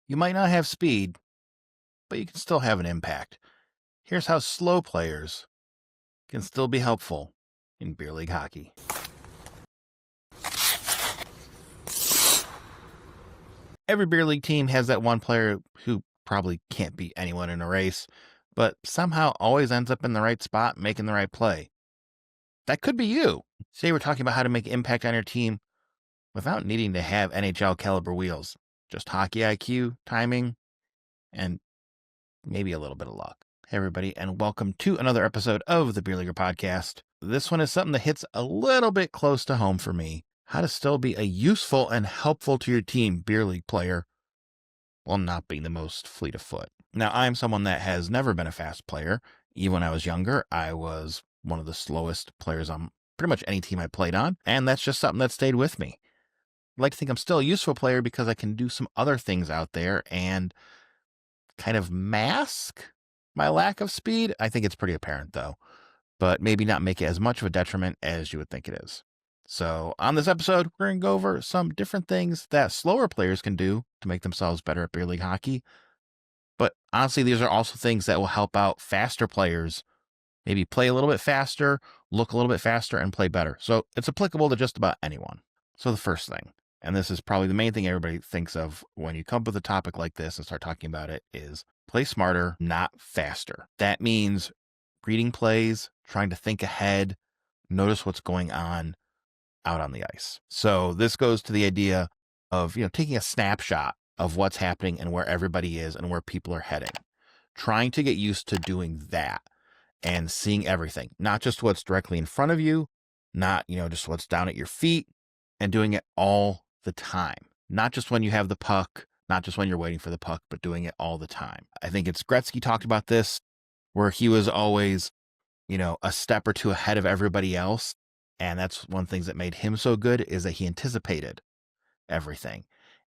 You might not have speed, but you can still have an impact. Here's how slow players can still be helpful in beer league hockey. Every beer league team has that one player who probably can't beat anyone in a race, but somehow always ends up in the right spot making the right play. That could be you. Today we're talking about how to make impact on your team without needing to have NHL caliber wheels. Just hockey IQ, timing, and maybe a little bit of luck. Hey everybody, and welcome to another episode of the Beer Leaguer Podcast. This one is something that hits a little bit close to home for me. How to still be a useful and helpful to your team beer league player while not being the most fleet of foot. Now, I'm someone that has never been a fast player. Even when I was younger, I was one of the slowest players on pretty much any team I played on, and that's just something that stayed with me. I like to think I'm still a useful player because I can do some other things out there and kind of mask my lack of speed. I think it's pretty apparent though, but maybe not make it as much of a detriment as you would think it is. So on this episode, we're going to go over some different things that slower players can do to make themselves better at beer league hockey. But honestly, these are also things that will help out faster players, maybe play a little bit faster, look a little bit faster, and play better. So it's applicable to just about anyone. So the first thing, and this is probably the main thing everybody thinks of when you come up with a topic like this and start talking about it, is play smarter, not faster. That means reading plays, trying to think ahead, notice what's going on out on the ice. So this goes to the idea of, taking a snapshot of what's happening and where everybody is and where people are heading. Trying to get used to doing that and seeing everything, not just what's directly in front of you, not, just what's down at your feet, and doing it all the time. Not just when you have the puck, not just when you're waiting for the puck, but doing it all the time. I think it's Gretzky talked about this, where he was always, a step or two ahead of everybody else. And that's one of the things that made him so good, is that he anticipated everything.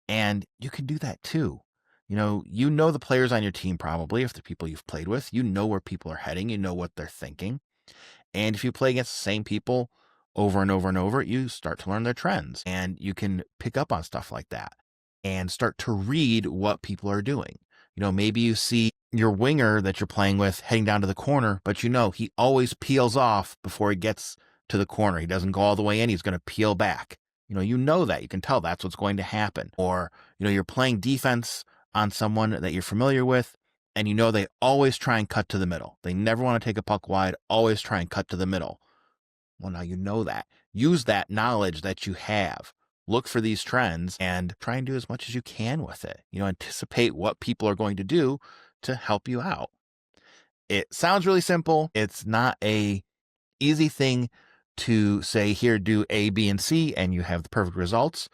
And you can do that too. You know the players on your team probably, if the people you've played with, you know where people are heading, you know what they're thinking. And if you play against the same people over and over and over, you start to learn their trends, and you can pick up on stuff like that and start to read what people are doing. Maybe you see your winger that you're playing with heading down to the corner, but he always peels off before he gets to the corner. He doesn't go all the way in. He's going to peel back. You know that. You can tell that's what's going to happen. Or, you're playing defense on someone that you're familiar with, and they always try and cut to the middle. They never want to take a puck wide, always try and cut to the middle. Well, now you know that. Use that knowledge that you have. Look for these trends and try and do as much as you can with it. Anticipate what people are going to do to help you out. It sounds really simple. It's not a easy thing to say, here, do A, B, and C, and you have the perfect results.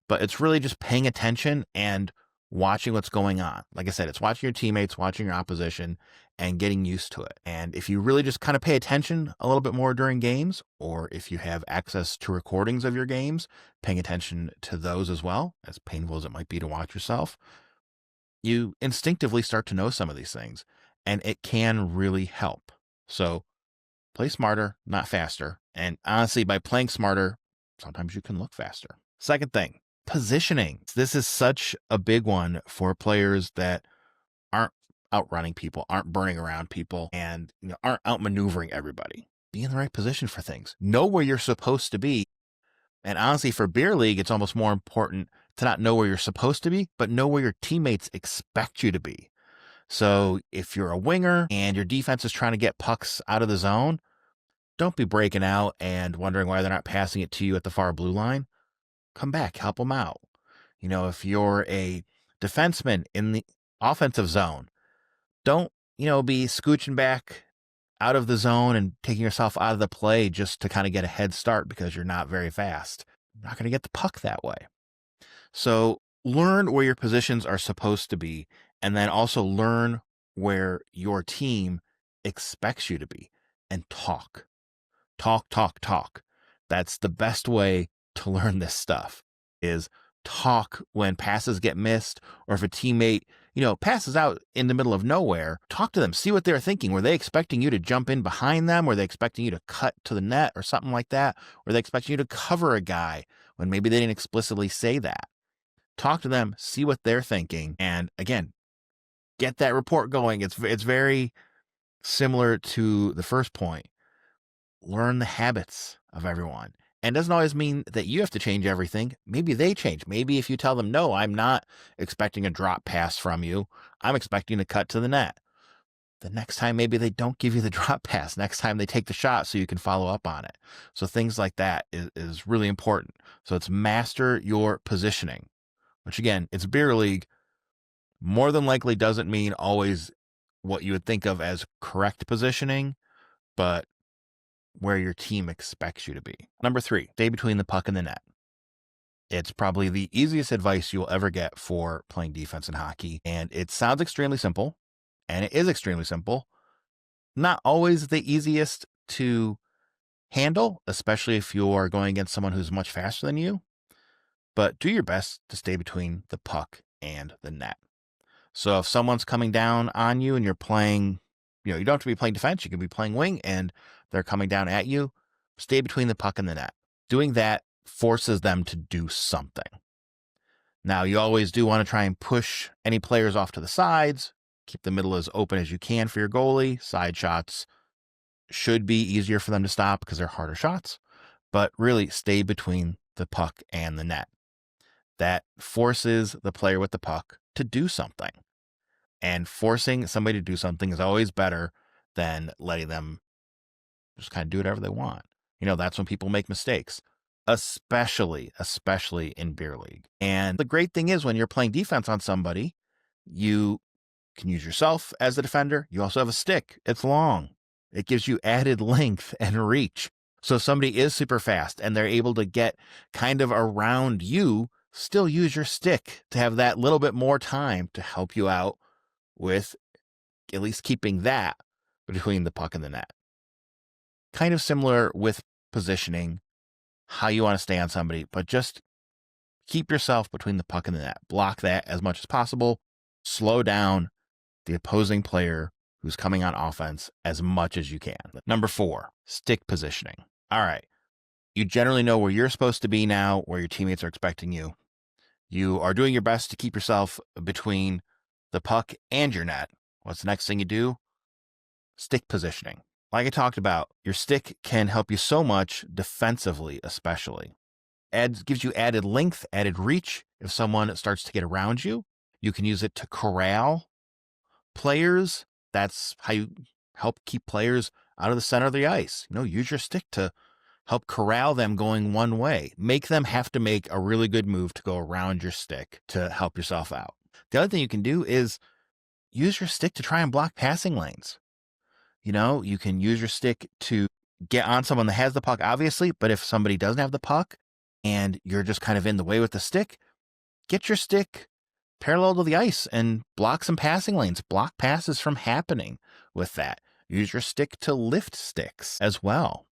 But it's really just paying attention and watching what's going on. Like I said, it's watching your teammates, watching your opposition, and getting used to it. And if you really just kind of pay attention a little bit more during games, or if you have access to recordings of your games, paying attention to those as well, as painful as it might be to watch yourself, you instinctively start to know some of these things, and it can really help. So play smarter, not faster. And honestly, by playing smarter, sometimes you can look faster. Second thing, positioning. This is such a big one for players that aren't outrunning people, aren't burning around people, and aren't outmaneuvering everybody. Be in the right position for things. Know where you're supposed to be. And honestly, for beer league, it's almost more important to not know where you're supposed to be, but know where your teammates expect you to be. So if you're a winger and your defense is trying to get pucks out of the zone, don't be breaking out and wondering why they're not passing it to you at the far blue line. Come back, help them out. If you're a defenseman in the offensive zone, don't, be scooching back out of the zone and taking yourself out of the play just to kind of get a head start because you're not very fast. You're not going to get the puck that way. So learn where your positions are supposed to be, and then also learn where your team expects you to be, and talk. Talk. That's the best way to learn this stuff, is talk when passes get missed, or if a teammate, passes out in the middle of nowhere. Talk to them, see what they're thinking. Were they expecting you to jump in behind them? Were they expecting you to cut to the net or something like that? Were they expecting you to cover a guy when maybe they didn't explicitly say that? talk to them, see what they're thinking, and again, get that report going. It's very similar to the first point. Learn the habits of everyone. And doesn't always mean that you have to change everything. Maybe they change. Maybe if you tell them, no, I'm not expecting a drop pass from you, I'm expecting to cut to the net. The next time, maybe they don't give you the drop pass. Next time they take the shot so you can follow up on it. So things like that is really important. So it's master your positioning, which again, it's beer league. More than likely doesn't mean always what you would think of as correct positioning, but where your team expects you to be. Number 3, stay between the puck and the net. It's probably the easiest advice you'll ever get for playing defense in hockey. And it sounds extremely simple, and it is extremely simple. Not always the easiest to handle, especially if you're going against someone who's much faster than you. But do your best to stay between the puck and the net. So if someone's coming down on you and you're playing, you don't have to be playing defense, you can be playing wing, and they're coming down at you, stay between the puck and the net. Doing that forces them to do something. Now, you always do want to try and push any players off to the sides, keep the middle as open as you can for your goalie. Side shots should be easier for them to stop because they're harder shots, but really stay between the puck and the net. That forces the player with the puck to do something. And forcing somebody to do something is always better than letting them just kind of do whatever they want. That's when people make mistakes, especially in beer league. And the great thing is when you're playing defense on somebody, you can use yourself as the defender. You also have a stick. It's long. It gives you added length and reach. So if somebody is super fast and they're able to get kind of around you, still use your stick to have that little bit more time to help you out with at least keeping that between the puck and the net. Kind of similar with positioning, how you want to stay on somebody, but just keep yourself between the puck and the net. Block that as much as possible. Slow down the opposing player who's coming on offense as much as you can. Number 4, stick positioning. All right. You generally know where you're supposed to be now, where your teammates are expecting you. You are doing your best to keep yourself between the puck and your net. What's the next thing you do? Stick positioning. Like I talked about, your stick can help you so much defensively, especially. Gives you added length, added reach. If someone starts to get around you, you can use it to corral players. That's how you help keep players out of the center of the ice. Use your stick to help corral them going one way. Make them have to make a really good move to go around your stick to help yourself out. The other thing you can do is use your stick to try and block passing lanes. You can use your stick to get on someone that has the puck, obviously, but if somebody doesn't have the puck and you're just kind of in the way with the stick, get your stick parallel to the ice and block some passing lanes, block passes from happening with that. Use your stick to lift sticks as well.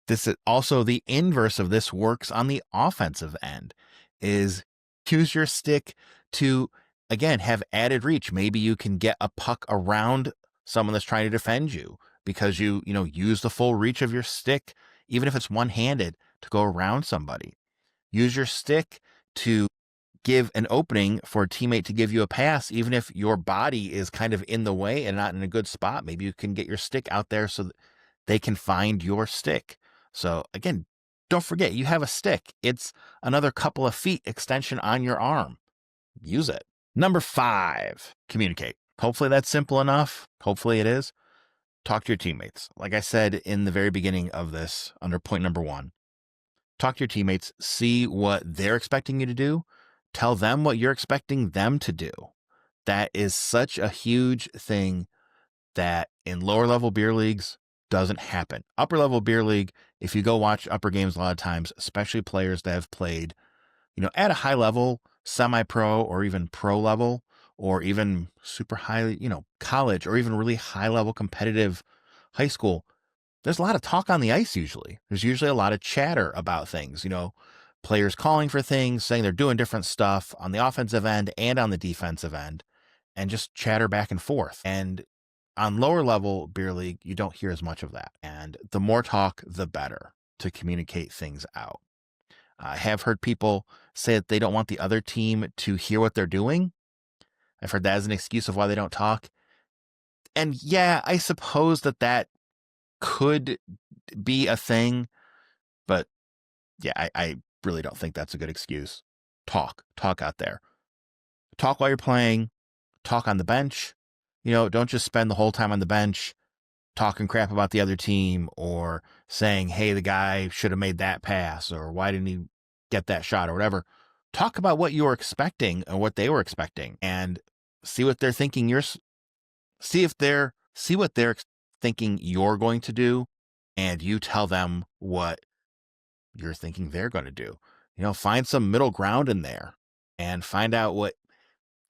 This is also the inverse of this works on the offensive end, is use your stick to, again, have added reach. Maybe you can get a puck around someone that's trying to defend you because you use the full reach of your stick, even if it's one-handed, to go around somebody. Use your stick to give an opening for a teammate to give you a pass, even if your body is kind of in the way and not in a good spot. Maybe you can get your stick out there so that they can find your stick. So again, don't forget, you have a stick. It's another couple of feet extension on your arm. Use it. Number 5, communicate. Hopefully that's simple enough. Hopefully it is. Talk to your teammates. Like I said in the very beginning of this, under point number 1, talk to your teammates, see what they're expecting you to do. Tell them what you're expecting them to do. That is such a huge thing that in lower level beer leagues doesn't happen. Upper level beer league, if you go watch upper games a lot of times, especially players that have played, at a high level, semi-pro or even pro level, or even super high, college, or even really high level competitive high school, there's a lot of talk on the ice usually. There's usually a lot of chatter about things, players calling for things, saying they're doing different stuff on the offensive end and on the defensive end, and just chatter back and forth. And on lower level beer league, you don't hear as much of that. And the more talk, the better to communicate things out. I have heard people say that they don't want the other team to hear what they're doing. I've heard that as an excuse of why they don't talk. And yeah, I suppose that could be a thing, but yeah, I really don't think that's a good excuse. Talk out there. Talk while you're playing, talk on the bench. Don't just spend the whole time on the bench talking crap about the other team or saying, hey, the guy should have made that pass, or why didn't he get that shot, or whatever. Talk about what you were expecting and what they were expecting, and see what they're thinking. See what they're thinking you're going to do, and you tell them what you're thinking they're going to do. Find some middle ground in there and find out what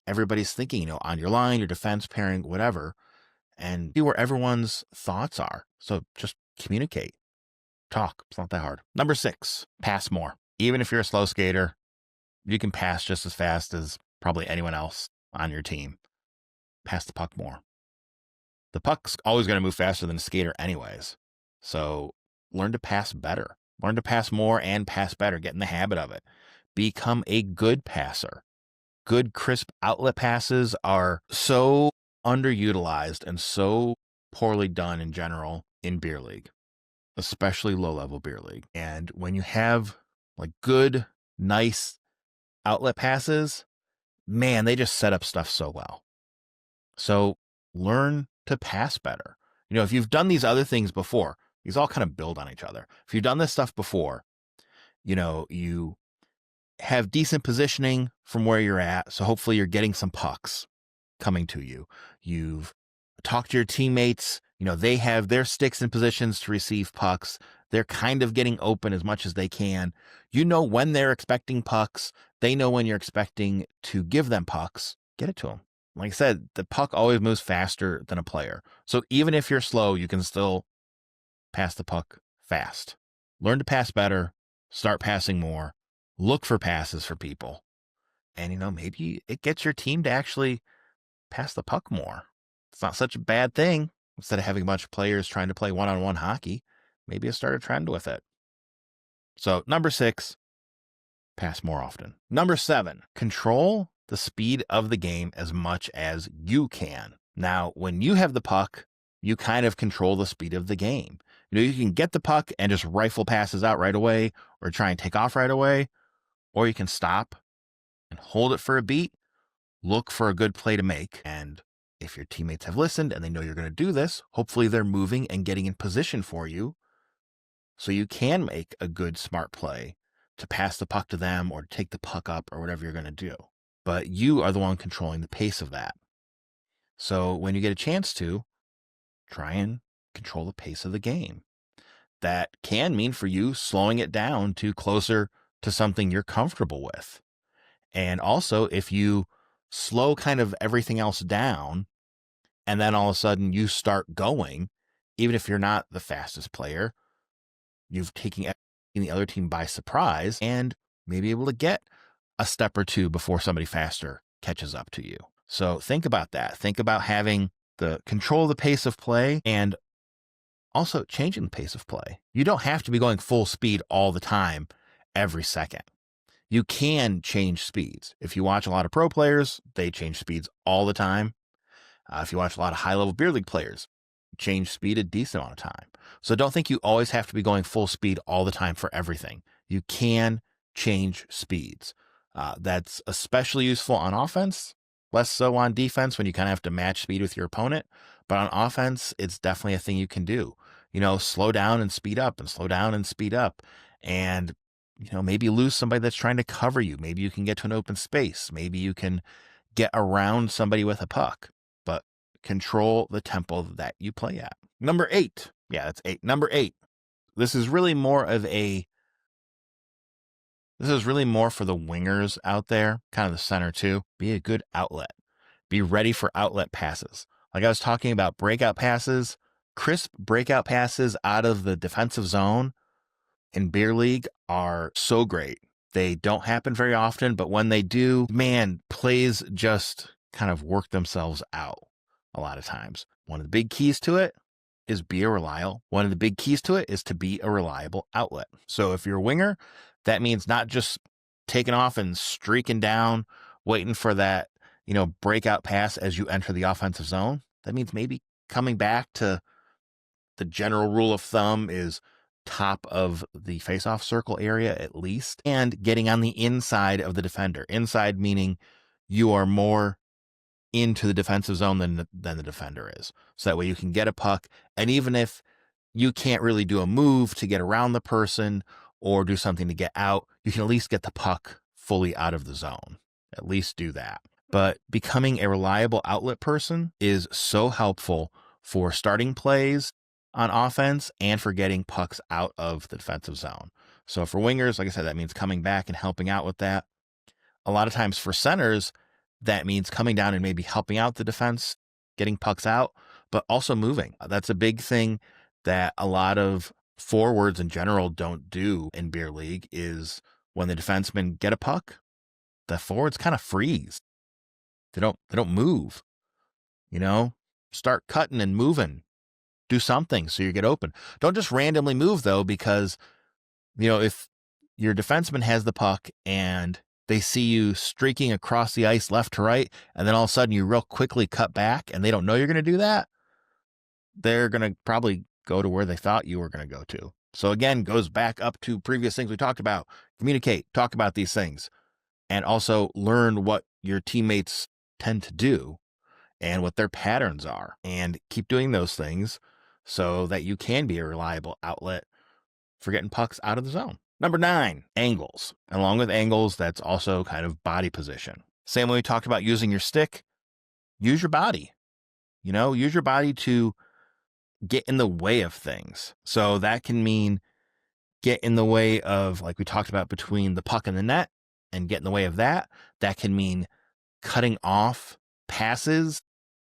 everybody's thinking, on your line, your defense pairing, whatever, and see where everyone's thoughts are. So just communicate, talk. It's not that hard. Number 6, pass more. Even if you're a slow skater, you can pass just as fast as probably anyone else on your team. Pass the puck more. The puck's always going to move faster than a skater anyways. So learn to pass better. Learn to pass more and pass better. Get in the habit of it. Become a good passer. Good, crisp outlet passes are so underutilized and so poorly done in general in beer league, especially low-level beer league. And when you have like good, nice outlet passes, man, they just set up stuff so well. So learn to pass better. If you've done these other things before, these all kind of build on each other. If you've done this stuff before, you have decent positioning from where you're at. So hopefully you're getting some pucks coming to you. You've talked to your teammates. They have their sticks in positions to receive pucks. They're kind of getting open as much as they can. When they're expecting pucks. They know when you're expecting to give them pucks. Get it to them. Like I said, the puck always moves faster than a player. So even if you're slow, you can still pass the puck fast. Learn to pass better. Start passing more. Look for passes for people. And, maybe it gets your team to actually pass the puck more. It's not such a bad thing. Instead of having a bunch of players trying to play one-on-one hockey, maybe start a trend with it. So number 6, pass more often. Number 7, control the speed of the game as much as you can. Now, when you have the puck, you kind of control the speed of the game. You can get the puck and just rifle passes out right away, or try and take off right away, or you can stop and hold it for a beat, look for a good play to make. And if your teammates have listened and they know you're going to do this, hopefully they're moving and getting in position for you so you can make a good, smart play to pass the puck to them or take the puck up or whatever you're going to do. But you are the one controlling the pace of that. So when you get a chance to, try and control the pace of the game. That can mean for you slowing it down to closer to something you're comfortable with. And also, if you slow kind of everything else down, and then all of a sudden you start going, even if you're not the fastest player, you've taken the other team by surprise and may be able to get a step or two before somebody faster catches up to you. So think about that. Think about having the control of the pace of play and also changing the pace of play. You don't have to be going full speed all the time, every second. You can change speeds. If you watch a lot of pro players, they change speeds all the time. If you watch a lot of high-level beer league players, change speed a decent amount of time. So don't think you always have to be going full speed all the time for everything. You can change speeds. That's especially useful on offense, less so on defense when you kind of have to match speed with your opponent. But on offense, it's definitely a thing you can do. Slow down and speed up and slow down and speed up. And, maybe lose somebody that's trying to cover you. Maybe you can get to an open space. Maybe you can get around somebody with a puck. But control the tempo that you play at. Number 8. Yeah, that's 8. Number 8. This is really more for the wingers out there, kind of the center too. Be a good outlet. Be ready for outlet passes. Like I was talking about breakout passes, crisp breakout passes out of the defensive zone in beer league are so great. They don't happen very often, but when they do, man, plays just kind of work themselves out a lot of times. One of the big keys to it is be a reliable. One of the big keys to it is to be a reliable outlet. So if you're a winger, That means not just taking off and streaking down, waiting for that, breakout pass as you enter the offensive zone. That means maybe coming back to the general rule of thumb is top of the face-off circle area at least, and getting on the inside of the defender. Inside meaning you are more into the defensive zone than the defender is. So that way you can get a puck, and even if you can't really do a move to get around the person or do something to get out, you can at least get the puck fully out of the zone. At least do that. But becoming a reliable outlet person is so helpful for starting plays on offense and for getting pucks out of the defensive zone. So for wingers, like I said, that means coming back and helping out with that. A lot of times for centers, that means coming down and maybe helping out the defense, getting pucks out, but also moving. That's a big thing that a lot of forwards in general don't do in beer league is when the defensemen get a puck, the forwards kind of freeze. They don't move, start cutting and moving, do something so you get open. Don't just randomly move though, because, if your defenseman has the puck and they see you streaking across the ice left to right, and then all of a sudden you real quickly cut back and they don't know you're going to do that, they're going to probably go to where they thought you were going to go to. So again, goes back up to previous things we talked about. Communicate, talk about these things, and also learn what your teammates tend to do and what their patterns are, and keep doing those things so that you can be a reliable outlet for getting pucks out of the zone. Number 9, angles. Along with angles, that's also kind of body position. Same way we talked about using your stick, use your body. Use your body to get in the way of things. So that can mean get in the way of, like we talked about, between the puck and the net, and get in the way of that. That can mean cutting off passes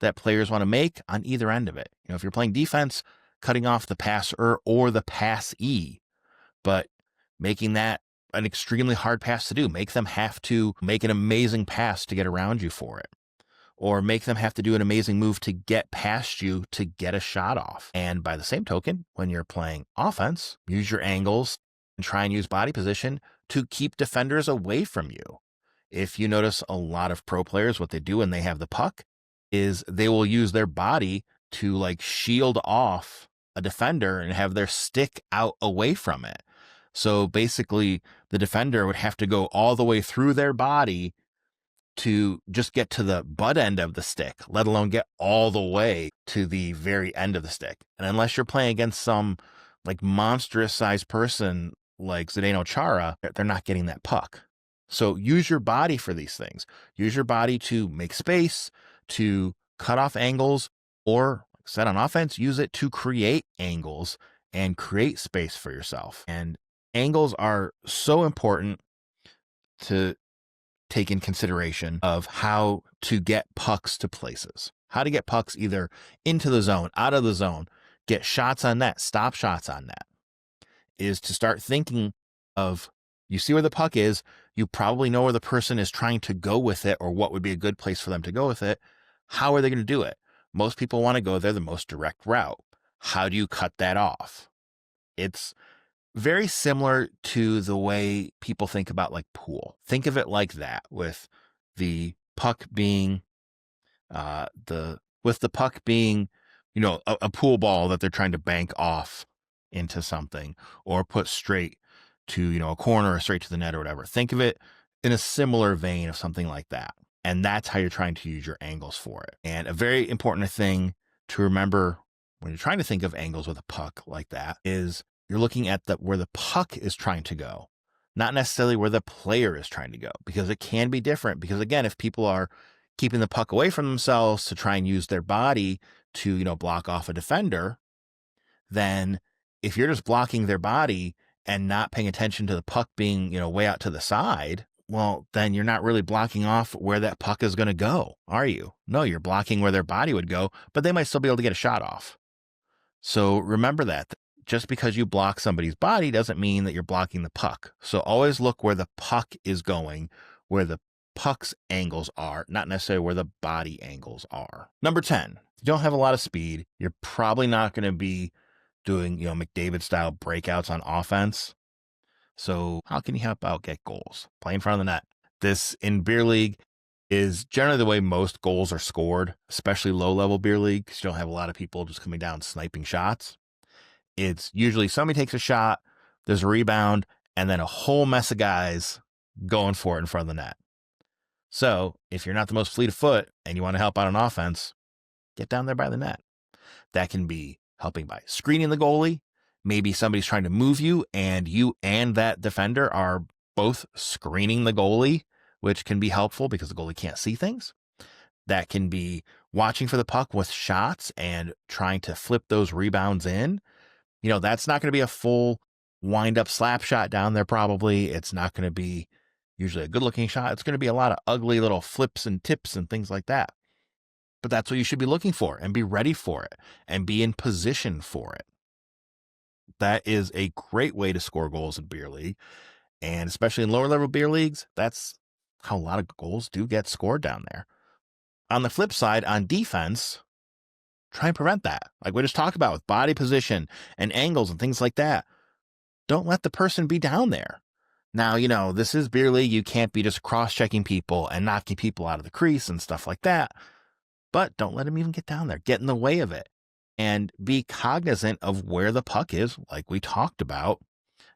that players want to make on either end of it. If you're playing defense, cutting off the passer or the passee, but making that an extremely hard pass to do. Make them have to make an amazing pass to get around you for it, or make them have to do an amazing move to get past you to get a shot off. And by the same token, when you're playing offense, use your angles and try and use body position to keep defenders away from you. If you notice a lot of pro players, what they do when they have the puck is they will use their body to shield off a defender and have their stick out away from it. So basically the defender would have to go all the way through their body to just get to the butt end of the stick, let alone get all the way to the very end of the stick. And unless you're playing against some monstrous sized person like Zdeno Chara, they're not getting that puck. So use your body for these things. Use your body to make space, to cut off angles, or like I said, on offense, use it to create angles and create space for yourself. And angles are so important to take in consideration of how to get pucks to places, how to get pucks either into the zone, out of the zone, get shots on net, stop shots on net, is to start thinking of, you see where the puck is, you probably know where the person is trying to go with it or what would be a good place for them to go with it. How are they going to do it? Most people want to go there the most direct route. How do you cut that off? It's very similar to the way people think about pool. Think of it like that, with the puck being a pool ball that they're trying to bank off into something or put straight to, a corner or straight to the net or whatever. Think of it in a similar vein of something like that. And that's how you're trying to use your angles for it. And a very important thing to remember when you're trying to think of angles with a puck like that is you're looking at where the puck is trying to go, not necessarily where the player is trying to go, because it can be different. Because again, if people are keeping the puck away from themselves to try and use their body to, block off a defender, then if you're just blocking their body and not paying attention to the puck being, way out to the side, well, then you're not really blocking off where that puck is going to go, are you? No, you're blocking where their body would go, but they might still be able to get a shot off. So remember that. Just because you block somebody's body doesn't mean that you're blocking the puck. So always look where the puck is going, where the puck's angles are, not necessarily where the body angles are. Number 10, if you don't have a lot of speed, you're probably not going to be doing, McDavid style breakouts on offense. So how can you help out get goals? Play in front of the net. This in beer league is generally the way most goals are scored, especially low-level beer league, because you don't have a lot of people just coming down sniping shots. It's usually somebody takes a shot, there's a rebound, and then a whole mess of guys going for it in front of the net. So if you're not the most fleet of foot and you want to help out on offense, get down there by the net. That can be helping by screening the goalie. Maybe somebody's trying to move you and that defender are both screening the goalie, which can be helpful because the goalie can't see things. That can be watching for the puck with shots and trying to flip those rebounds in. That's not going to be a full wind-up slap shot down there probably. It's not going to be usually a good-looking shot. It's going to be a lot of ugly little flips and tips and things like that. But that's what you should be looking for and be ready for it and be in position for it. That is a great way to score goals in beer league. And especially in lower level beer leagues, that's how a lot of goals do get scored down there. On the flip side, on defense, try and prevent that. Like we just talked about with body position and angles and things like that. Don't let the person be down there. Now, this is beer league. You can't be just cross-checking people and knocking people out of the crease and stuff like that. But don't let them even get down there. Get in the way of it. And be cognizant of where the puck is, like we talked about.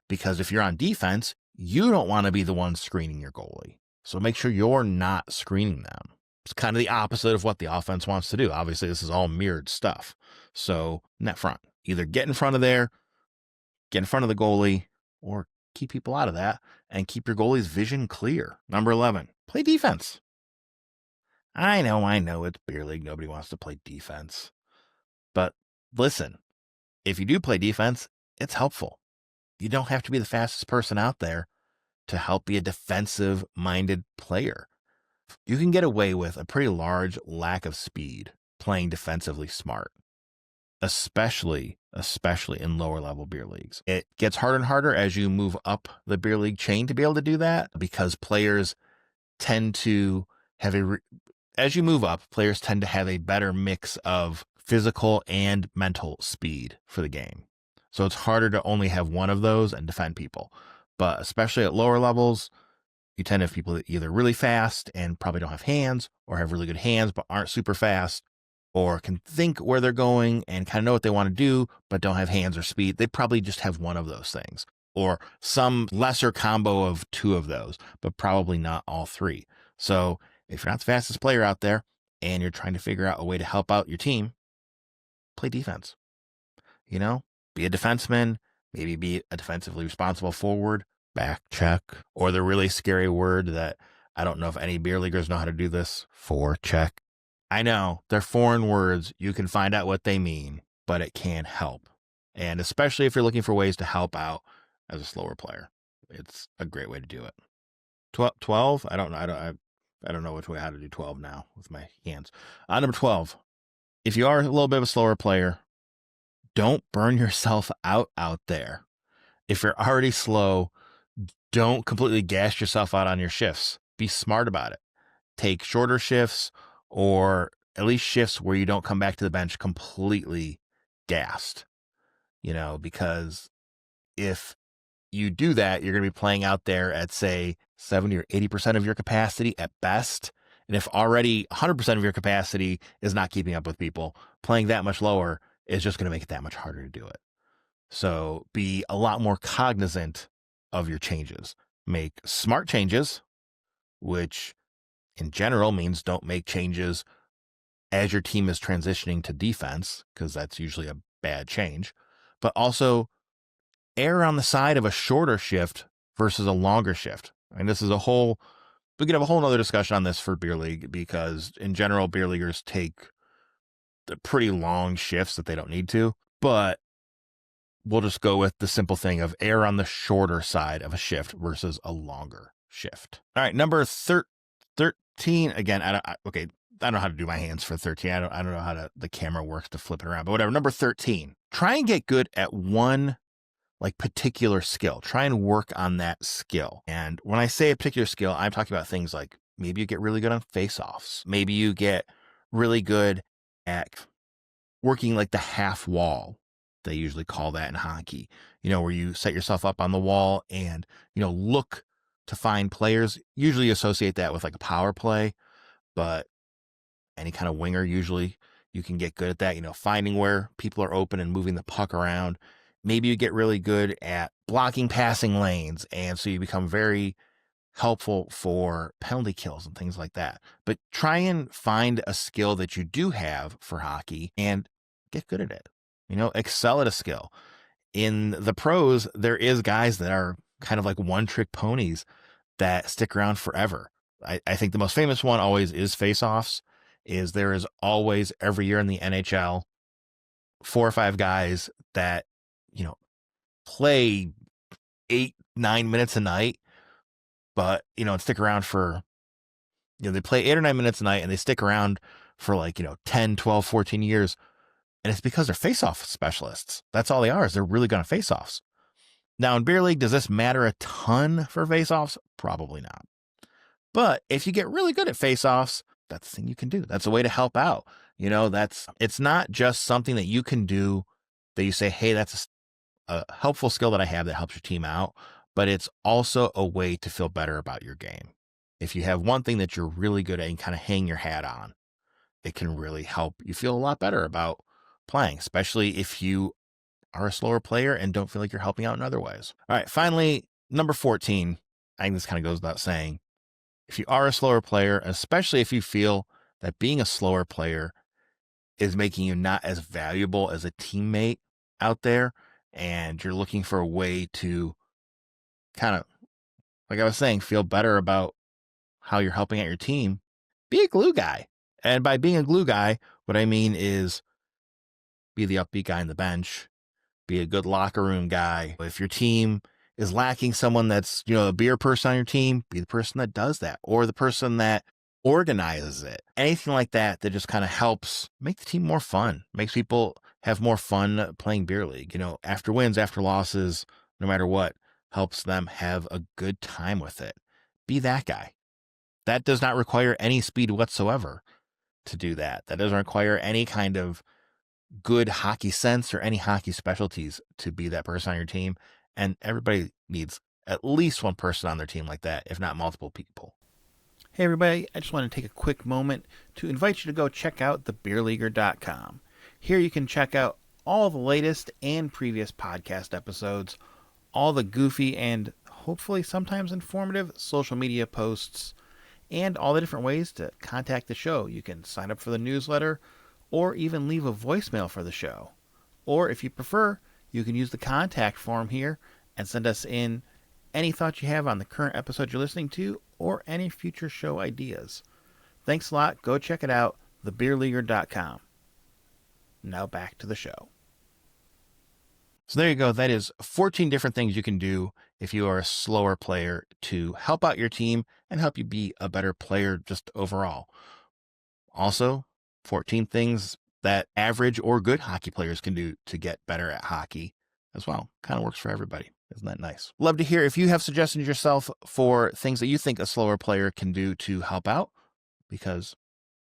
Because if you're on defense, you don't want to be the one screening your goalie. So make sure you're not screening them. It's kind of the opposite of what the offense wants to do. Obviously, this is all mirrored stuff. So net front, either get in front of there, get in front of the goalie, or keep people out of that and keep your goalie's vision clear. Number 11, play defense. I know it's beer league. Nobody wants to play defense. But listen, if you do play defense, it's helpful. You don't have to be the fastest person out there to help be a defensive-minded player. You can get away with a pretty large lack of speed playing defensively smart, especially in lower level beer leagues. It gets harder and harder as you move up the beer league chain to be able to do that because players tend to have as you move up, players tend to have a better mix of physical and mental speed for the game. So it's harder to only have one of those and defend people. But especially at lower levels, you tend to have people that either really fast and probably don't have hands, or have really good hands but aren't super fast, or can think where they're going and kind of know what they want to do but don't have hands or speed. They probably just have one of those things, or some lesser combo of two of those, but probably not all three. So if you're not the fastest player out there and you're trying to figure out a way to help out your team, play defense. Be a defenseman, maybe be a defensively responsible forward, back check, or the really scary word that I don't know if any beer leaguers know how to do this, forecheck. I know they're foreign words. You can find out what they mean, but it can help. And especially if you're looking for ways to help out as a slower player, it's a great way to do it. 12? I don't know. I don't know how to do 12 now with my hands. Number 12. If you are a little bit of a slower player, don't burn yourself out there. If you're already slow, don't completely gas yourself out on your shifts. Be smart about it. Take shorter shifts, or at least shifts where you don't come back to the bench completely gassed. Because if you do that, you're going to be playing out there at, say, 70 or 80% of your capacity at best. And if already 100% of your capacity is not keeping up with people, playing that much lower is just going to make it that much harder to do it. So be a lot more cognizant of your changes. Make smart changes, which in general means don't make changes as your team is transitioning to defense, because that's usually a bad change, but also err on the side of a shorter shift versus a longer shift. And this is we could have a whole nother discussion on this for beer league, because in general, beer leaguers take the pretty long shifts that they don't need to, but we'll just go with the simple thing of err on the shorter side of a shift versus a longer shift. All right, number 13. Again, I don't know how to do my hands for 13. I don't know how the camera works to flip it around, but whatever. Number 13. Try and get good at one particular skill. Try and work on that skill. And when I say a particular skill, I'm talking about things like maybe you get really good on face-offs. Maybe you get really good at working like the half wall. They usually call that in hockey. where you set yourself up on the wall and, look to find players. Usually you associate that with like a power play, but any kind of winger, usually you can get good at that, finding where people are open and moving the puck around. Maybe you get really good at blocking passing lanes. And so you become very helpful for penalty kills and things like that. But try and find a skill that you do have for hockey and get good at it. Excel at a skill. In the pros, there is guys that are kind of like one-trick ponies that stick around forever. I think the most famous one always is face-offs. There is always, every year in the NHL, 4 or 5 guys that, play 8-9 minutes a night, but, and stick around for, they play 8 or 9 minutes a night and they stick around for like, 10, 12, 14 years. And it's because they're face-off specialists. That's all they are, is they're really good at face-offs. Now in beer league, does this matter a ton for face-offs? Probably not. But if you get really good at face-offs, that's the thing you can do. That's a way to help out. It's not just something that you can do that you say, hey, that's a helpful skill that I have that helps your team out, but it's also a way to feel better about your game. If you have one thing that you're really good at and kind of hang your hat on, it can really help you feel a lot better about playing, especially if you are a slower player and don't feel like you're helping out in other ways. All right, finally, number 14, I think this kind of goes without saying. If you are a slower player, especially if you feel that being a slower player is making you not as valuable as a teammate out there, and you're looking for a way to kind of, like I was saying, feel better about how you're helping out your team, be a glue guy. And by being a glue guy, what I mean is be the upbeat guy on the bench, be a good locker room guy. If your team is lacking someone that's, a beer person on your team, be the person that does that, or the person that organizes it. Anything like that just kind of helps make the team more fun, makes people have more fun playing beer league. After wins, after losses, no matter what, helps them have a good time with it. Be that guy. That does not require any speed whatsoever to do that. That doesn't require any kind of good hockey sense or any hockey specialties to be that person on your team. And everybody needs at least one person on their team like that, if not multiple people. Hey everybody, I just want to take a quick moment to invite you to go check out thebeerleaguer.com. Here you can check out all the latest and previous podcast episodes, all the goofy and hopefully sometimes informative social media posts, and all the different ways to contact the show. You can sign up for the newsletter or even leave a voicemail for the show. Or if you prefer, you can use the contact form here and send us in any thoughts you have on the current episode you're listening to or any future show ideas. Thanks a lot. Go check it out, thebeerleaguer.com. Now back to the show. So there you go. That is 14 different things you can do if you are a slower player to help out your team and help you be a better player just overall. Also, 14 things that average or good hockey players can do to get better at hockey as well. Kind of works for everybody. Isn't that nice? Love to hear if you have suggestions yourself for things that you think a slower player can do to help out, because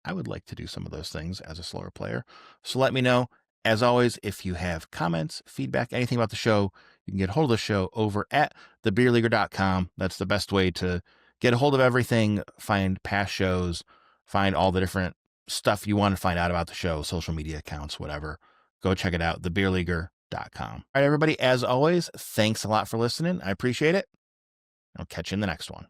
I would like to do some of those things as a slower player. So let me know. As always, if you have comments, feedback, anything about the show, you can get a hold of the show over at thebeerleaguer.com. That's the best way to get a hold of everything, find past shows, find all the different stuff you want to find out about the show, social media accounts, whatever. Go check it out, thebeerleaguer.com. All right, everybody, as always, thanks a lot for listening. I appreciate it. I'll catch you in the next one.